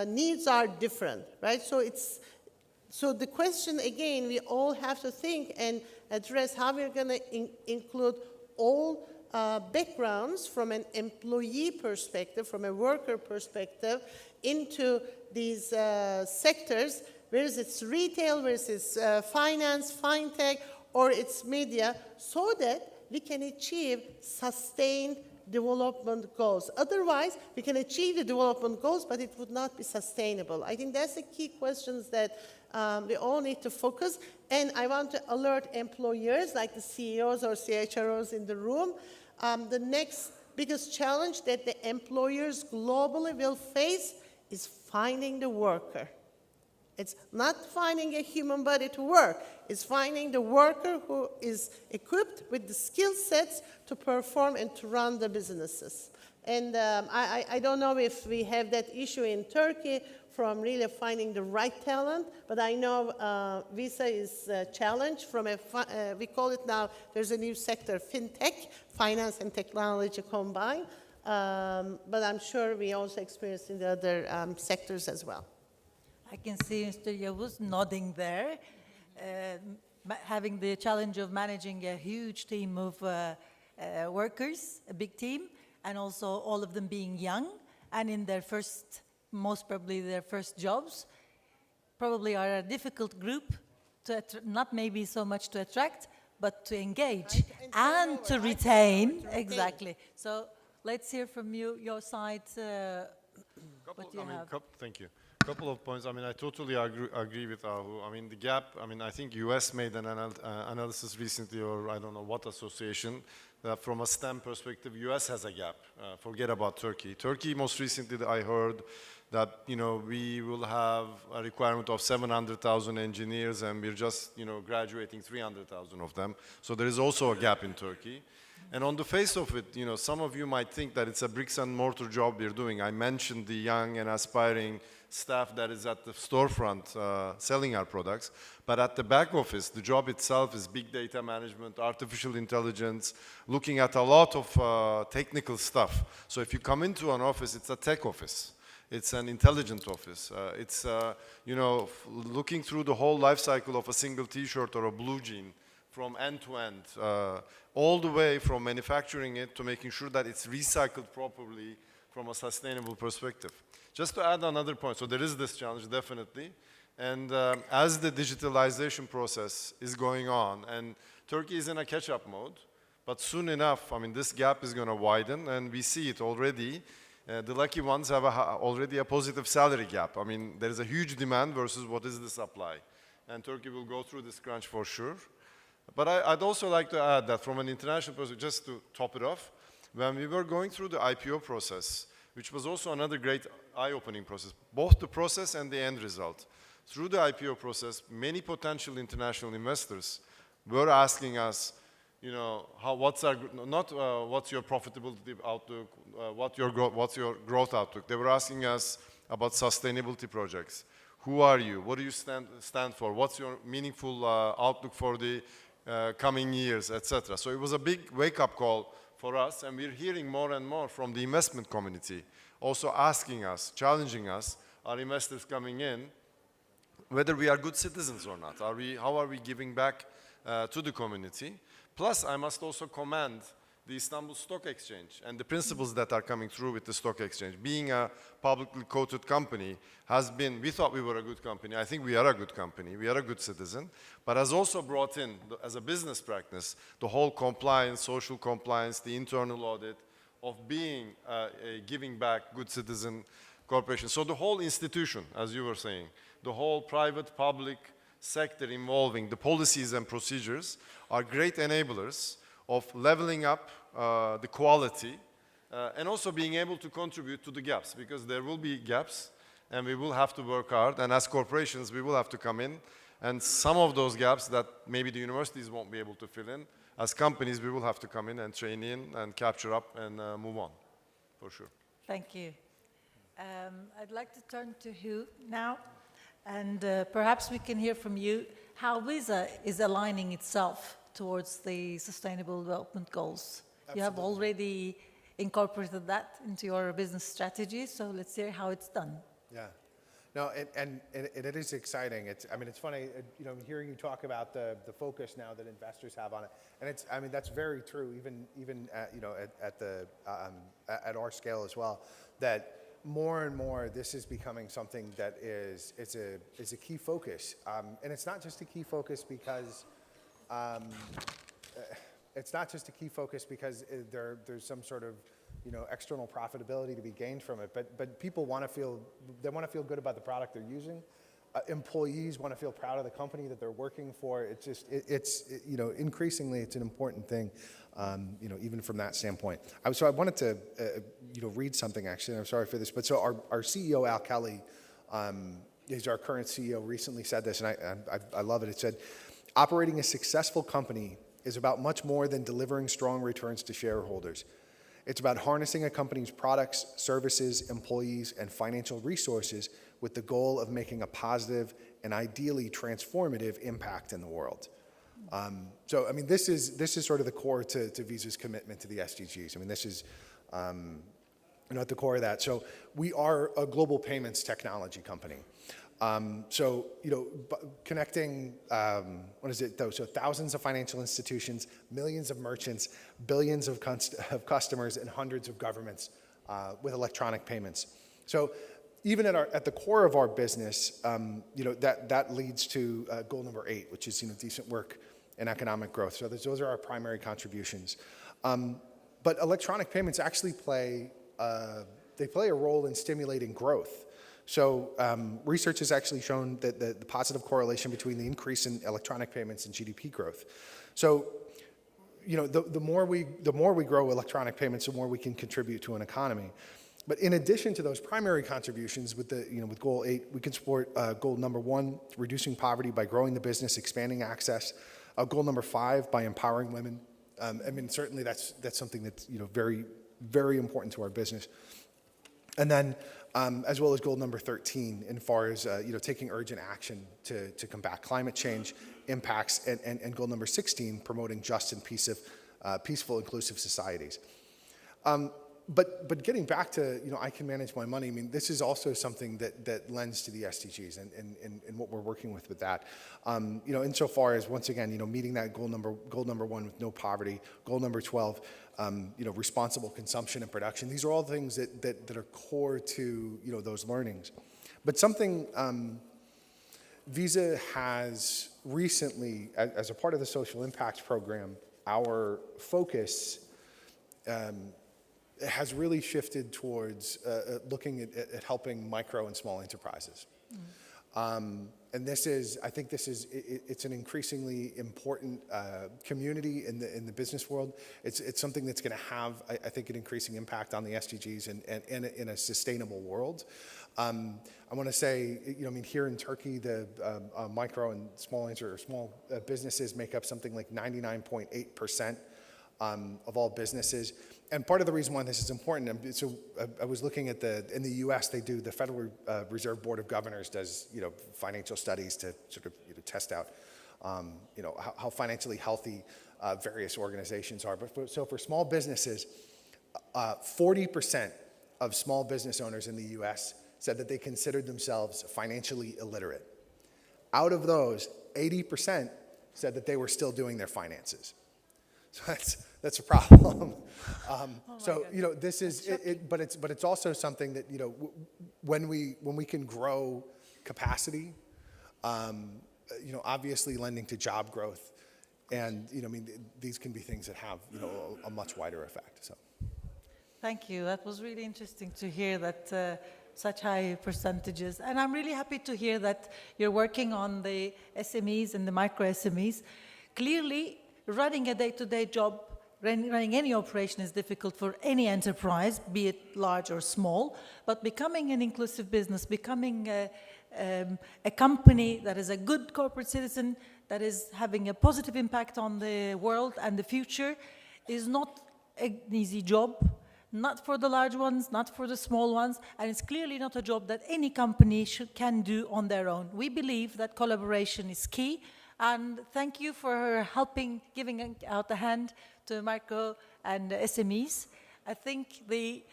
Speaker 7: needs are different, right? So the question, again, we all have to think and address how we're going to include all backgrounds from an employee perspective, from a worker perspective, into these sectors, whether it's retail, whether it's finance, FinTech, or it's media, so that we can achieve sustained development goals. Otherwise, we can achieve the development goals, but it would not be sustainable. I think that's the key questions that we all need to focus. And I want to alert employers, like the CEOs or CHROs in the room, the next biggest challenge that the employers globally will face is finding the worker. It's not finding a human body to work. It's finding the worker who is equipped with the skill sets to perform and to run the businesses. And I don't know if we have that issue in Turkey from really finding the right talent, but I know Wizza is challenged from we call it now, there's a new sector, FinTech, finance and technology combined. But I'm sure we also experience in the other sectors as well.
Speaker 3: I can see Mr. Yavuz nodding there, having the challenge of managing a huge team of workers, a big team, and also all of them being young and in their first, most probably their first jobs, probably are a difficult group to not maybe so much to attract, but to engage and to retain. Exactly. So let's hear from you, your side. What do you have?
Speaker 6: Thank you. Couple of points. I mean, I totally agree with Ahu. I mean, the gap, I mean, I think US made an analysis recently, or I don't know what association, that from a STEM perspective, US has a gap. Forget about Turkey. Turkey, most recently, I heard that, we will have a requirement of 700,000 engineers and we're just, graduating 300,000 of them. So there is also a gap in Turkey. And on the face of it, some of you might think that it's a bricks and mortar job we're doing. I mentioned the young and aspiring staff that is at the storefront selling our products. But at the back office, the job itself is big data management, artificial intelligence, looking at a lot of technical stuff. So if you come into an office, it's a tech office. It's an intelligent office. It's, looking through the whole life cycle of a single T-shirt or a blue jean from end to end, all the way from manufacturing it to making sure that it's recycled properly from a sustainable perspective. Just to add another point, so there is this challenge, definitely. And as the digitalization process is going on, and Turkey is in a catch-up mode, but soon enough, this gap is going to widen, and we see it already. The lucky ones have already a positive salary gap. There is a huge demand versus what is the supply. And Turkey will go through this crunch for sure. But I'd also like to add that from an international perspective, just to top it off, when we were going through the IPO process, which was also another great eye-opening process, both the process and the end result. Through the IPO process, many potential international investors were asking us, what's your profitability outlook, what's your growth outlook? They were asking us about sustainability projects. Who are you? What do you stand for? What's your meaningful outlook for the coming years, etc. So it was a big wake-up call for us, and we're hearing more and more from the investment community, also asking us, challenging us, our investors coming in, whether we are good citizens or not. How are we giving back to the community? Plus, I must also commend the Istanbul Stock Exchange and the principles that are coming through with the stock exchange. Being a publicly quoted company we thought we were a good company. I think we are a good company. We are a good citizen, but has also brought in, as a business practice, the whole compliance, social compliance, the internal audit of being a giving back good citizen corporation. So the whole institution, as you were saying, the whole private, public sector involving the policies and procedures are great enablers of leveling up the quality and also being able to contribute to the gaps, because there will be gaps and we will have to work hard, and as corporations we will have to come in, and some of those gaps that maybe the universities won't be able to fill in, as companies we will have to come in and train in and capture up and move on, for sure.
Speaker 3: Thank you. I'd like to turn to Hugh now, and perhaps we can hear from you how Wizza is aligning itself towards the Sustainable Development Goals.
Speaker 5: Absolutely.
Speaker 3: You have already incorporated that into your business strategy, so let's hear how it's done.
Speaker 5: Yeah. No, and it is exciting. It's funny, hearing you talk about the focus now that investors have on it, and that's very true. Even at our scale as well, that more and more this is becoming something that is a key focus, and it's not just a key focus because. It's not just a key focus because there's some sort of external profitability to be gained from it, but people want to feel good about the product they're using. Employees want to feel proud of the company that they're working for. Increasingly it's an important thing, even from that standpoint. So I wanted to read something actually. And I'm sorry for this, but so our CEO Al Kelly, is our current CEO, recently said this, and I love it. It said, "Operating a successful company is about much more than delivering strong returns to shareholders. It's about harnessing a company's products, services, employees, and financial resources with the goal of making a positive and ideally transformative impact in the world." This is sort of the core to Visa's commitment to the SDGs. This is at the core of that. So we are a global payments technology company. Connecting, So thousands of financial institutions, millions of merchants, billions of customers, and hundreds of governments with electronic payments. So even at the core of our business, that leads to goal number 8, which is decent work and economic growth. So those are our primary contributions. But electronic payments actually play a role in stimulating growth. So research has actually shown that the positive correlation between the increase in electronic payments and GDP growth. So, the more we grow electronic payments, the more we can contribute to an economy. But in addition to those primary contributions, with with goal 8, we can support goal number 1, reducing poverty by growing the business, expanding access. Goal number 5, by empowering women. I mean, certainly that's something that's very, very important to our business. And then, as well as goal number 13, in far as taking urgent action to combat climate change impacts, and goal number 16, promoting just and peaceful, inclusive societies. But getting back to, I can manage my money, I mean, this is also something that lends to the SDGs and what we're working with that. Insofar as, once again, meeting that goal number 1 with no poverty, goal number 12, responsible consumption and production. These are all things that are core to, those learnings. But something Visa has recently, as a part of the social impacts program, our focus has really shifted towards looking at helping micro and small enterprises. And I think it's an increasingly important community in the business world. It's something that's going to have, I think, an increasing impact on the SDGs and in a sustainable world. I want to say, here in Turkey, the micro and small businesses make up something like 99.8% of all businesses. And part of the reason why this is important, so I was looking at in the U.S., they do, the Federal Reserve Board of Governors does, financial studies to sort of test out, how financially healthy various organizations are. But so for small businesses, 40% of small business owners in the U.S. said that they considered themselves financially illiterate. Out of those, 80% said that they were still doing their finances. So that's a problem. This is but it's also something that when we can grow capacity, obviously lending to job growth, and these can be things that have a much wider effect. So,
Speaker 3: thank you. That was really interesting to hear that such high percentages, and I'm really happy to hear that you're working on the SMEs and the micro SMEs. Clearly, running a day-to-day job, running any operation is difficult for any enterprise, be it large or small, but becoming an inclusive business, becoming a company that is a good corporate citizen, that is having a positive impact on the world and the future, is not an easy job, not for the large ones, not for the small ones, and it's clearly not a job that any company can do on their own. We believe that collaboration is key. And thank you for helping, giving out a hand to micro and SMEs. I think the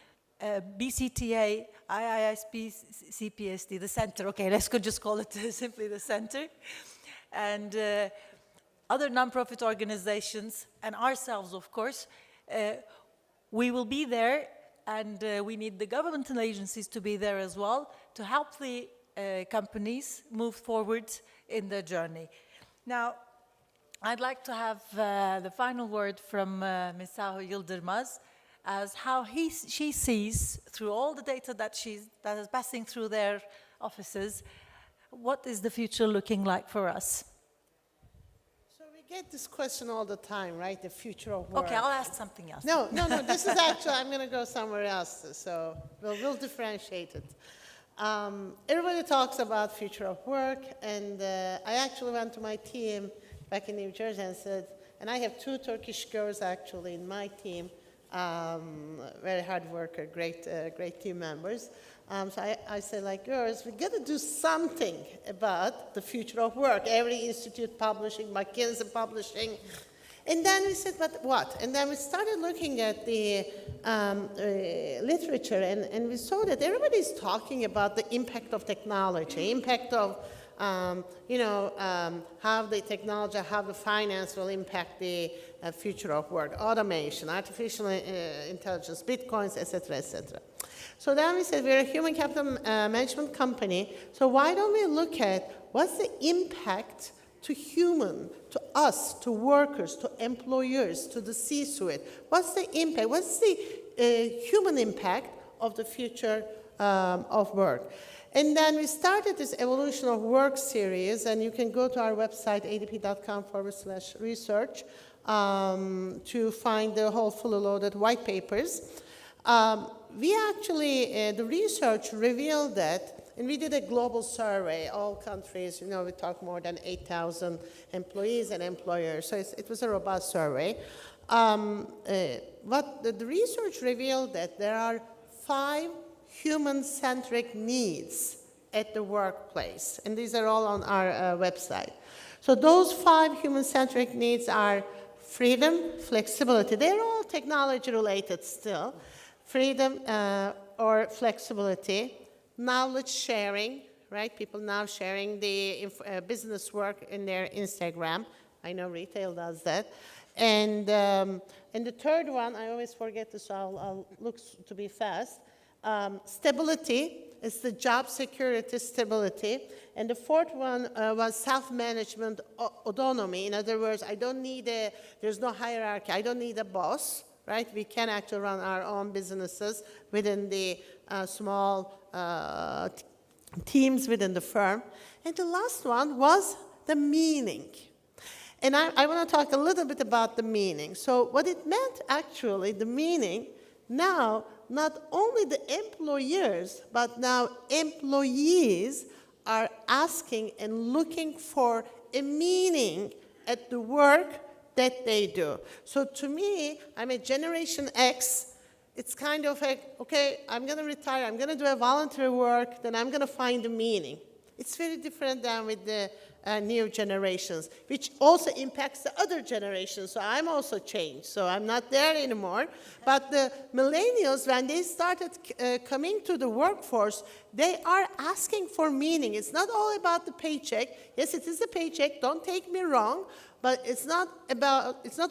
Speaker 3: BCTA, IISP, CPSD, the center, okay, let's just call it simply the center, and other nonprofit organizations, and ourselves, of course, we will be there, and we need the governmental agencies to be there as well to help the companies move forward in their journey. Now, I'd like to have the final word from Ms. Sahu Yıldırmaz as how she sees, through all the data that is passing through their offices, what is the future looking like for us?
Speaker 7: So we get this question all the time, right? The future of work.
Speaker 3: Okay, I'll ask something else.
Speaker 7: No, this is actually, I'm going to go somewhere else, so we'll differentiate it. Everybody talks about future of work, and I actually went to my team back in New Jersey and said, and I have 2 Turkish girls actually in my team, very hard worker, great team members. So I said, like, girls, we got to do something about the future of work. Every institute publishing, McKinsey publishing. And then we said, but what? And then we started looking at the literature, and we saw that everybody's talking about the impact of technology, impact of, how the technology, how the finance will impact the future of work, automation, artificial intelligence, bitcoins, et cetera, et cetera. So then we said, we're a human capital management company, so why don't we look at what's the impact to human, to us, to workers, to employers, to the C-suite? What's the impact? What's the human impact of the future of work? And then we started this Evolution of Work series, and you can go to our website, adp.com/research, to find the whole fully loaded white papers. We actually, the research revealed that, and we did a global survey, all countries, you know, we talked more than 8,000 employees and employers, so it was a robust survey. What the research revealed that there are 5 human-centric needs at the workplace, and these are all on our website. So those 5 human-centric needs are freedom, flexibility. They're all technology-related still. Freedom or flexibility, knowledge sharing, right? People now sharing the business work in their Instagram. I know retail does that. And the third one, I always forget this, so I'll look to be fast. Stability is the job security stability. And the fourth one was self-management autonomy. In other words, I don't need there's no hierarchy. I don't need a boss, right? We can actually run our own businesses within the small teams within the firm. And the last one was the meaning. And I want to talk a little bit about the meaning. So what it meant, actually, the meaning, now, not only the employers, but now employees are asking and looking for a meaning at the work that they do. So to me, I'm a Generation X. It's kind of like, okay, I'm going to retire, I'm going to do a voluntary work, then I'm going to find a meaning. It's very different than with the new generations, which also impacts the other generations. So I'm also changed. So I'm not there anymore. But the millennials, when they started coming to the workforce, they are asking for meaning. It's not all about the paycheck. Yes, it is a paycheck. Don't take me wrong. But it's not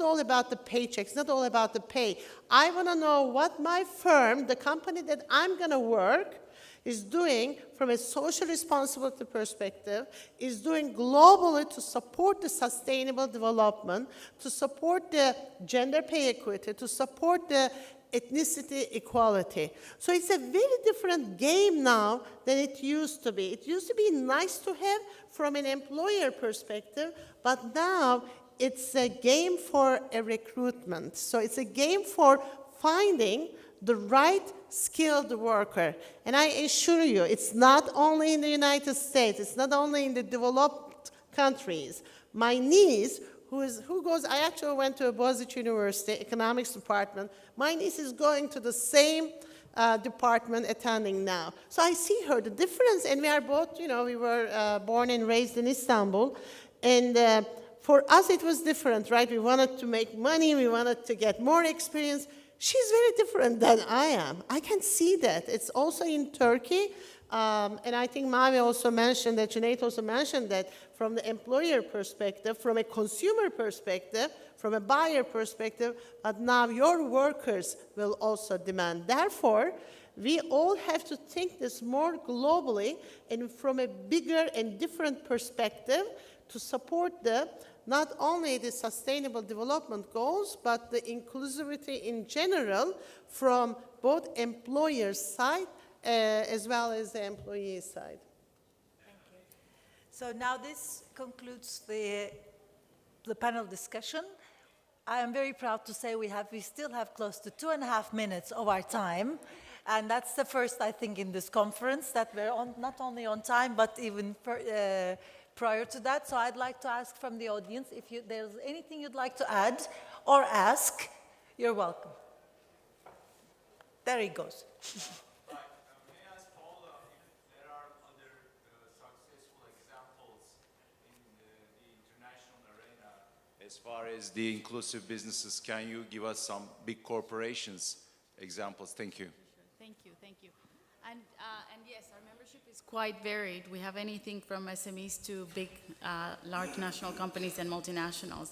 Speaker 7: all about the paycheck. It's not all about the pay. I want to know what my firm, the company that I'm going to work, is doing from a social responsibility perspective, is doing globally to support the sustainable development, to support the gender pay equity, to support the ethnicity equality. So it's a very different game now than it used to be. It used to be nice to have from an employer perspective, but now it's a game for a recruitment. So it's a game for finding the right skilled worker. And I assure you, it's not only in the United States, it's not only in the developed countries. My niece, I actually went to a Boğaziçi University economics department. My niece is going to the same department attending now. So I see her, the difference, and we are both, we were born and raised in Istanbul. And for us, it was different, right? We wanted to make money, we wanted to get more experience. She's very different than I am. I can see that. It's also in Turkey. And I think Mavi also mentioned that, Cüneyt also mentioned that from the employer perspective, from a consumer perspective, from a buyer perspective, but now your workers will also demand. Therefore, we all have to think this more globally and from a bigger and different perspective to support not only the sustainable development goals, but the inclusivity in general from both employers' side as well as the employee side.
Speaker 3: Thank you. So now this concludes the panel discussion. I am very proud to say we still have close to 2.5 minutes of our time. And that's the first, I think, in this conference that we're not only on time, but even prior to that. So I'd like to ask from the audience if there's anything you'd like to add or ask, you're welcome. There he goes.
Speaker 8: May I ask Paula if there are other successful examples in the international arena as far as the inclusive businesses? Can you give us some big corporations examples? Thank you.
Speaker 4: Thank you. And yes, our membership is quite varied. We have anything from SMEs to big, large national companies and multinationals.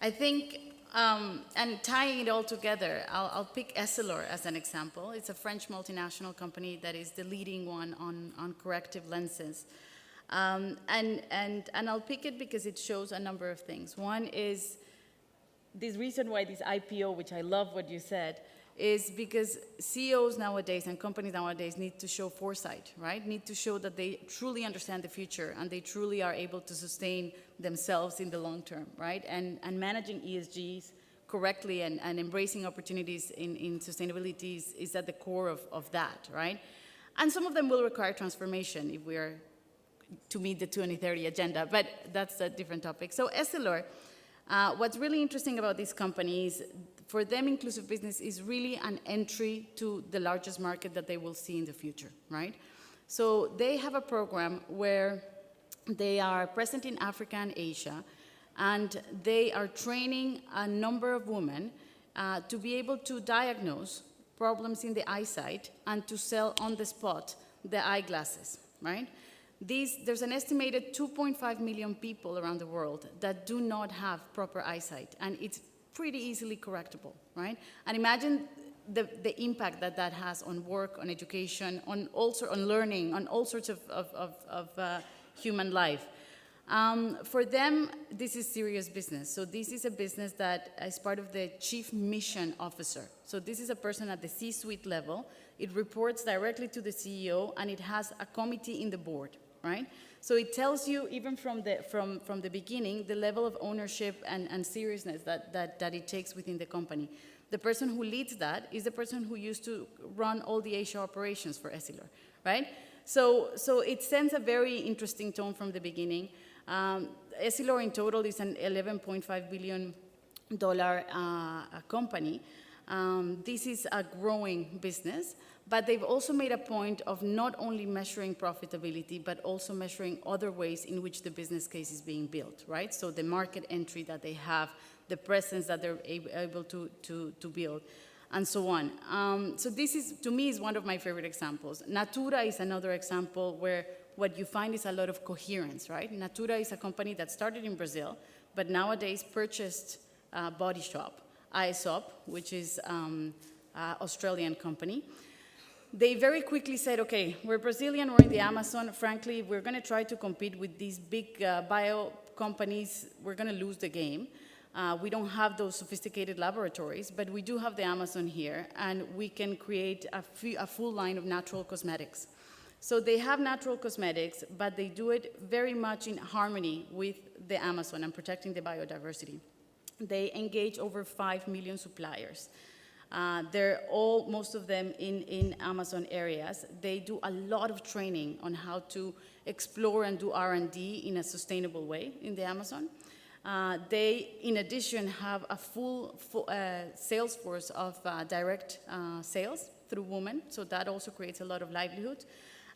Speaker 4: I think, and tying it all together, I'll pick Essilor as an example. It's a French multinational company that is the leading one on corrective lenses. And I'll pick it because it shows a number of things. One is this reason why this IPO, which I love what you said, is because CEOs nowadays and companies nowadays need to show foresight, right? Need to show that they truly understand the future and they truly are able to sustain themselves in the long term, right? And managing ESGs correctly and embracing opportunities in sustainability is at the core of that, right? And some of them will require transformation if we are to meet the 2030 agenda, but that's a different topic. So Essilor, what's really interesting about this company is for them, inclusive business is really an entry to the largest market that they will see in the future, right? So they have a program where they are present in Africa and Asia, and they are training a number of women to be able to diagnose problems in the eyesight and to sell on the spot the eyeglasses, right? There's an estimated 2.5 million people around the world that do not have proper eyesight, and it's pretty easily correctable, right? And imagine the impact that has on work, on education, on learning, on all sorts of human life. For them, this is serious business. So this is a business that is part of the chief mission officer. So this is a person at the C-suite level. It reports directly to the CEO, and it has a committee in the board, right? So it tells you, even from the beginning, the level of ownership and seriousness that it takes within the company. The person who leads that is the person who used to run all the Asia operations for Essilor, right? So it sends a very interesting tone from the beginning. Essilor in total is an $11.5 billion company. This is a growing business, but they've also made a point of not only measuring profitability, but also measuring other ways in which the business case is being built, right? So the market entry that they have, the presence that they're able to build, and so on. So this is, to me, is one of my favorite examples. Natura is another example where what you find is a lot of coherence, right? Natura is a company that started in Brazil, but nowadays purchased Body Shop, Aesop, which is an Australian company. They very quickly said, okay, we're Brazilian, we're in the Amazon. Frankly, we're going to try to compete with these big bio companies. We're going to lose the game. We don't have those sophisticated laboratories, but we do have the Amazon here, and we can create a full line of natural cosmetics. So they have natural cosmetics, but they do it very much in harmony with the Amazon and protecting the biodiversity. They engage over 5 million suppliers. They're most of them in Amazon areas. They do a lot of training on how to explore and do R&D in a sustainable way in the Amazon. They, in addition, have a full sales force of direct sales through women, so that also creates a lot of livelihood.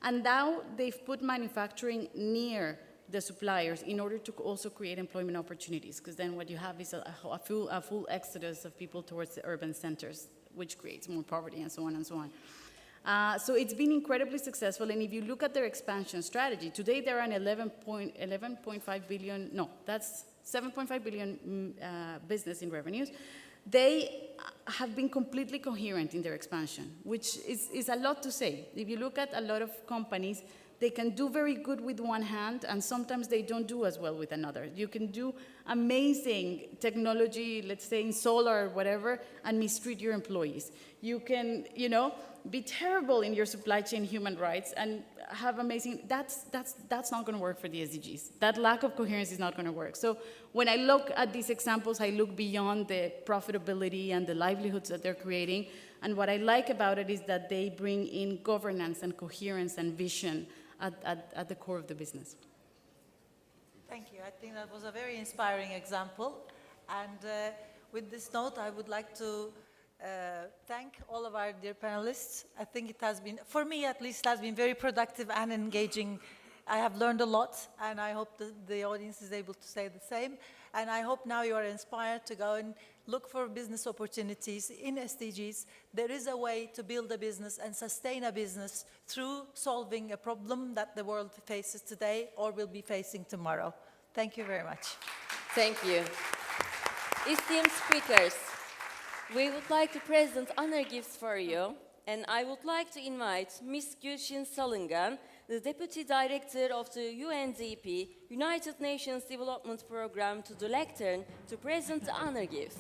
Speaker 4: And now they've put manufacturing near the suppliers in order to also create employment opportunities, because then what you have is a full exodus of people towards the urban centers, which creates more poverty and so on and so on. So it's been incredibly successful, and if you look at their expansion strategy, today they're an 11.5 billion, no, that's 7.5 billion business in revenues. They have been completely coherent in their expansion, which is a lot to say. If you look at a lot of companies, they can do very good with one hand, and sometimes they don't do as well with another. You can do amazing technology, let's say in solar or whatever, and mistreat your employees. You can, be terrible in your supply chain human rights and have amazing, that's not gonna work for the SDGs. That lack of coherence is not gonna work. So when I look at these examples, I look beyond the profitability and the livelihoods that they're creating, and what I like about it is that they bring in governance and coherence and vision at the core of the business.
Speaker 3: Thank you. I think that was a very inspiring example. And with this note, I would like to thank all of our dear panelists. I think it has been, for me at least, has been very productive and engaging. I have learned a lot, and I hope that the audience is able to say the same. And I hope now you are inspired to go and look for business opportunities in SDGs. There is a way to build a business and sustain a business through solving a problem that the world faces today or will be facing tomorrow. Thank you very much.
Speaker 1: Thank you. Esteemed speakers, we would like to present honor gifts for you, and I would like to invite Ms. Gülşin Salıngan, the Deputy Director of the UNDP, United Nations Development Program, to the lectern to present the honor gifts.